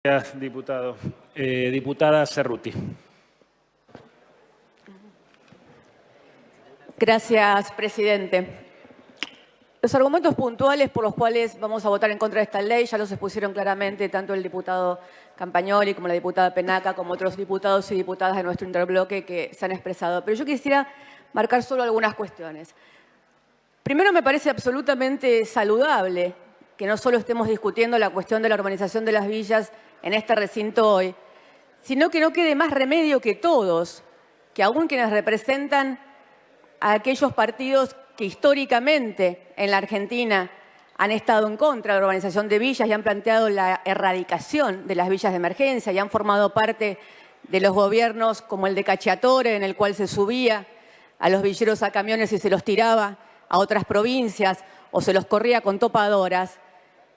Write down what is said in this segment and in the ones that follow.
Gracias, diputado. Diputada Cerruti. Gracias, presidente. Los argumentos puntuales por los cuales vamos a votar en contra de esta ley ya los expusieron claramente tanto el diputado Campagnoli como la diputada Penaca, como otros diputados y diputadas de nuestro interbloque que se han expresado. Pero yo quisiera marcar solo algunas cuestiones. Primero, me parece absolutamente saludable que no solo estemos discutiendo la cuestión de la urbanización de las villas en este recinto hoy, sino que no quede más remedio que todos, que aún quienes representan a aquellos partidos que históricamente en la Argentina han estado en contra de la urbanización de villas y han planteado la erradicación de las villas de emergencia y han formado parte de los gobiernos como el de Cacciatore, en el cual se subía a los villeros a camiones y se los tiraba a otras provincias o se los corría con topadoras.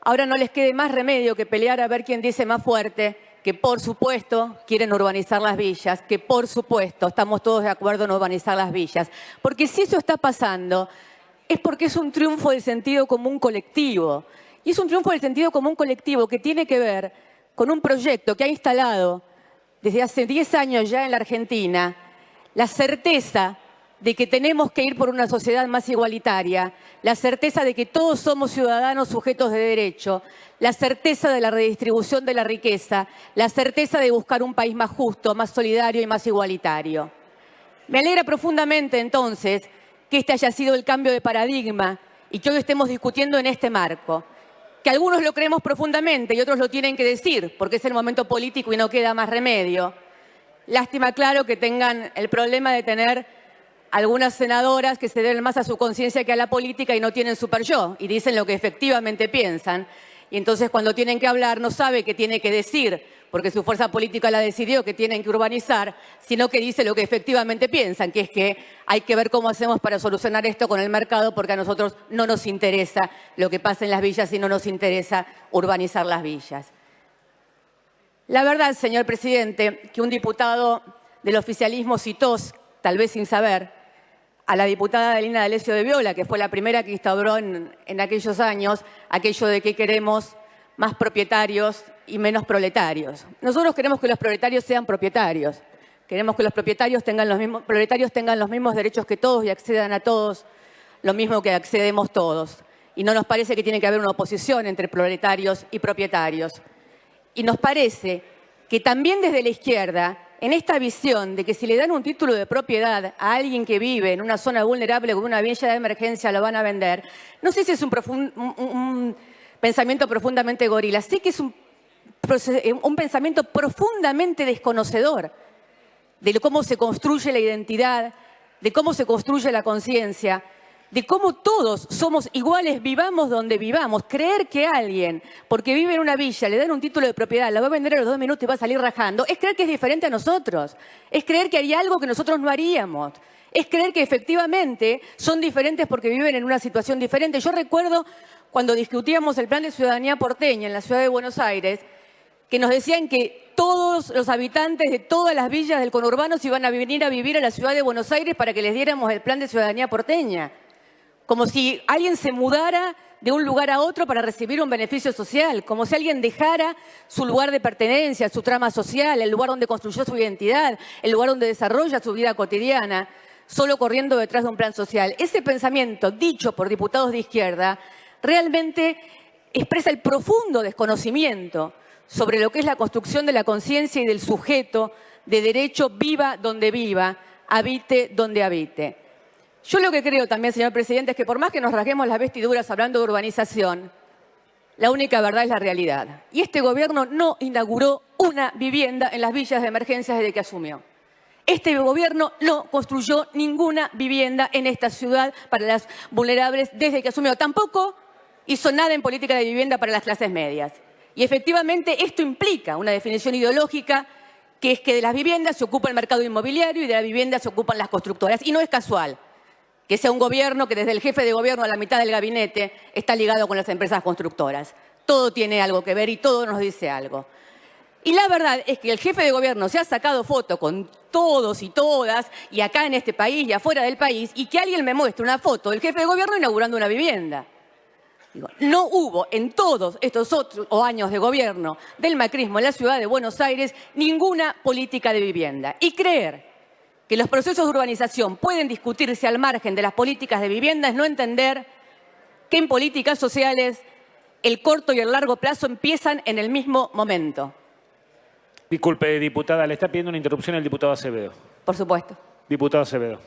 Ahora no les quede más remedio que pelear a ver quién dice más fuerte que por supuesto quieren urbanizar las villas, que por supuesto estamos todos de acuerdo en urbanizar las villas. Porque si eso está pasando es porque es un triunfo del sentido común colectivo. Y es un triunfo del sentido común colectivo que tiene que ver con un proyecto que ha instalado desde hace 10 años ya en la Argentina la certeza de que tenemos que ir por una sociedad más igualitaria, la certeza de que todos somos ciudadanos sujetos de derecho, la certeza de la redistribución de la riqueza, la certeza de buscar un país más justo, más solidario y más igualitario. Me alegra profundamente, entonces, que este haya sido el cambio de paradigma y que hoy estemos discutiendo en este marco. Que algunos lo creemos profundamente y otros lo tienen que decir, porque es el momento político y no queda más remedio. Lástima, claro, que tengan el problema de tener algunas senadoras que se deben más a su conciencia que a la política y no tienen super yo y dicen lo que efectivamente piensan. Y entonces cuando tienen que hablar no sabe qué tiene que decir, porque su fuerza política la decidió que tienen que urbanizar, sino que dice lo que efectivamente piensan, que es que hay que ver cómo hacemos para solucionar esto con el mercado, porque a nosotros no nos interesa lo que pasa en las villas y no nos interesa urbanizar las villas. La verdad, señor presidente, que un diputado del oficialismo citó, tal vez sin saber, a la diputada Adelina D'Alessio de Viola, que fue la primera que instauró en aquellos años aquello de que queremos más propietarios y menos proletarios. Nosotros queremos que los proletarios sean propietarios. Queremos que los propietarios tengan los mismos derechos que todos y accedan a todos lo mismo que accedemos todos. Y no nos parece que tiene que haber una oposición entre proletarios y propietarios. Y nos parece que también desde la izquierda, en esta visión de que si le dan un título de propiedad a alguien que vive en una zona vulnerable con una villa de emergencia lo van a vender, no sé si es un pensamiento profundamente gorila, sí que es un pensamiento profundamente desconocedor de cómo se construye la identidad, de cómo se construye la conciencia, de cómo todos somos iguales, vivamos donde vivamos. Creer que alguien, porque vive en una villa, le dan un título de propiedad, la va a vender a los 2 minutos y va a salir rajando, es creer que es diferente a nosotros. Es creer que haría algo que nosotros no haríamos. Es creer que efectivamente son diferentes porque viven en una situación diferente. Yo recuerdo cuando discutíamos el plan de ciudadanía porteña en la ciudad de Buenos Aires, que nos decían que todos los habitantes de todas las villas del conurbano se iban a venir a vivir a la ciudad de Buenos Aires para que les diéramos el plan de ciudadanía porteña. Como si alguien se mudara de un lugar a otro para recibir un beneficio social, como si alguien dejara su lugar de pertenencia, su trama social, el lugar donde construyó su identidad, el lugar donde desarrolla su vida cotidiana, solo corriendo detrás de un plan social. Ese pensamiento, dicho por diputados de izquierda, realmente expresa el profundo desconocimiento sobre lo que es la construcción de la conciencia y del sujeto de derecho, viva donde viva, habite donde habite. Yo lo que creo también, señor presidente, es que por más que nos rasguemos las vestiduras hablando de urbanización, la única verdad es la realidad. Y este gobierno no inauguró una vivienda en las villas de emergencia desde que asumió. Este gobierno no construyó ninguna vivienda en esta ciudad para las vulnerables desde que asumió. Tampoco hizo nada en política de vivienda para las clases medias. Y efectivamente esto implica una definición ideológica que es que de las viviendas se ocupa el mercado inmobiliario y de la vivienda se ocupan las constructoras. Y no es casual que sea un gobierno que desde el jefe de gobierno a la mitad del gabinete está ligado con las empresas constructoras. Todo tiene algo que ver y todo nos dice algo. Y la verdad es que el jefe de gobierno se ha sacado foto con todos y todas, y acá en este país y afuera del país, y que alguien me muestre una foto del jefe de gobierno inaugurando una vivienda. Digo, no hubo en todos estos años de gobierno del macrismo en la ciudad de Buenos Aires ninguna política de vivienda. Y creer que los procesos de urbanización pueden discutirse al margen de las políticas de vivienda es no entender que en políticas sociales el corto y el largo plazo empiezan en el mismo momento. Disculpe, diputada, le está pidiendo una interrupción al diputado Acevedo. Por supuesto. Diputado Acevedo.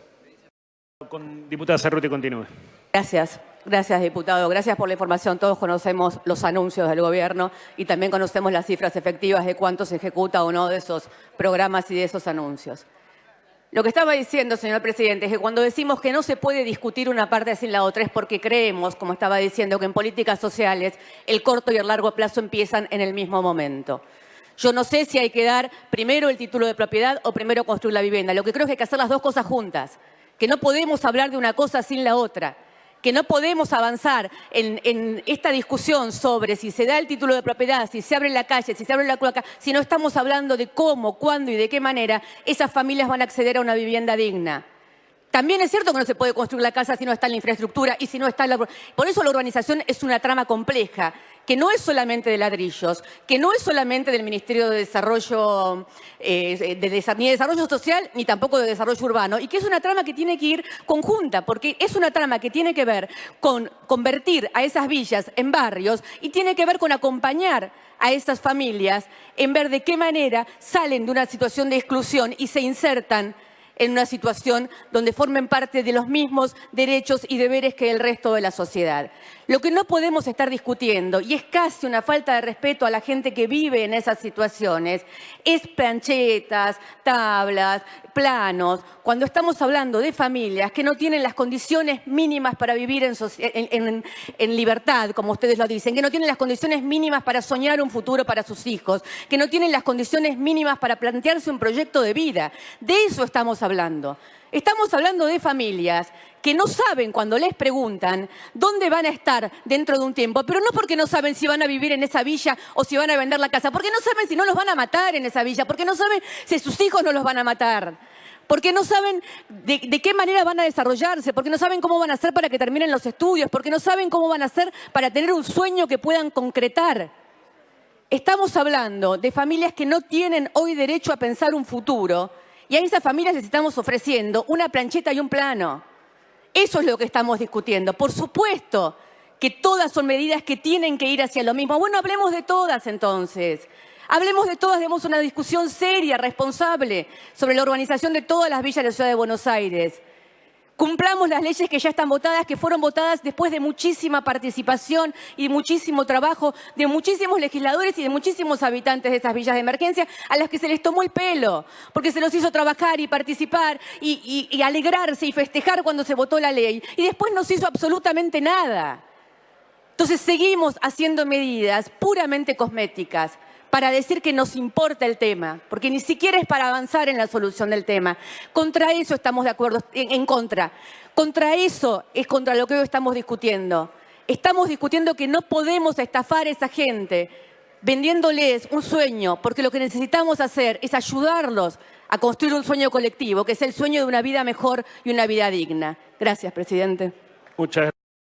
Diputada Cerruti, continúe. Gracias. Gracias, diputado. Gracias por la información. Todos conocemos los anuncios del gobierno y también conocemos las cifras efectivas de cuánto se ejecuta o no de esos programas y de esos anuncios. Lo que estaba diciendo, señor presidente, es que cuando decimos que no se puede discutir una parte sin la otra es porque creemos, como estaba diciendo, que en políticas sociales el corto y el largo plazo empiezan en el mismo momento. Yo no sé si hay que dar primero el título de propiedad o primero construir la vivienda. Lo que creo es que hay que hacer las dos cosas juntas, que no podemos hablar de una cosa sin la otra, que no podemos avanzar en esta discusión sobre si se da el título de propiedad, si se abre la calle, si se abre la cloaca, si no estamos hablando de cómo, cuándo y de qué manera esas familias van a acceder a una vivienda digna. También es cierto que no se puede construir la casa si no está en la infraestructura y si no está en la... Por eso la urbanización es una trama compleja, que no es solamente de ladrillos, que no es solamente del Ministerio de Desarrollo, ni de Desarrollo Social, ni tampoco de Desarrollo Urbano, y que es una trama que tiene que ir conjunta, porque es una trama que tiene que ver con convertir a esas villas en barrios y tiene que ver con acompañar a esas familias en ver de qué manera salen de una situación de exclusión y se insertan en una situación donde formen parte de los mismos derechos y deberes que el resto de la sociedad. Lo que no podemos estar discutiendo, y es casi una falta de respeto a la gente que vive en esas situaciones, es planchetas, tablas, planos, cuando estamos hablando de familias que no tienen las condiciones mínimas para vivir en libertad, como ustedes lo dicen, que no tienen las condiciones mínimas para soñar un futuro para sus hijos, que no tienen las condiciones mínimas para plantearse un proyecto de vida. De eso estamos hablando. Estamos hablando de familias que no saben cuando les preguntan dónde van a estar dentro de un tiempo, pero no porque no saben si van a vivir en esa villa o si van a vender la casa, porque no saben si no los van a matar en esa villa, porque no saben si sus hijos no los van a matar, porque no saben de qué manera van a desarrollarse, porque no saben cómo van a hacer para que terminen los estudios, porque no saben cómo van a hacer para tener un sueño que puedan concretar. Estamos hablando de familias que no tienen hoy derecho a pensar un futuro y a esas familias les estamos ofreciendo una plancheta y un plano. Eso es lo que estamos discutiendo. Por supuesto que todas son medidas que tienen que ir hacia lo mismo. Bueno, hablemos de todas entonces. Hablemos de todas, demos una discusión seria, responsable, sobre la urbanización de todas las villas de la ciudad de Buenos Aires. Cumplamos las leyes que ya están votadas, que fueron votadas después de muchísima participación y muchísimo trabajo de muchísimos legisladores y de muchísimos habitantes de esas villas de emergencia a las que se les tomó el pelo, porque se los hizo trabajar y participar y alegrarse y festejar cuando se votó la ley. Y después no se hizo absolutamente nada. Entonces seguimos haciendo medidas puramente cosméticas para decir que nos importa el tema, porque ni siquiera es para avanzar en la solución del tema. Contra eso estamos de acuerdo, en contra. Contra eso es contra lo que hoy estamos discutiendo. Estamos discutiendo que no podemos estafar a esa gente vendiéndoles un sueño, porque lo que necesitamos hacer es ayudarlos a construir un sueño colectivo, que es el sueño de una vida mejor y una vida digna. Gracias, presidente. Muchas gracias.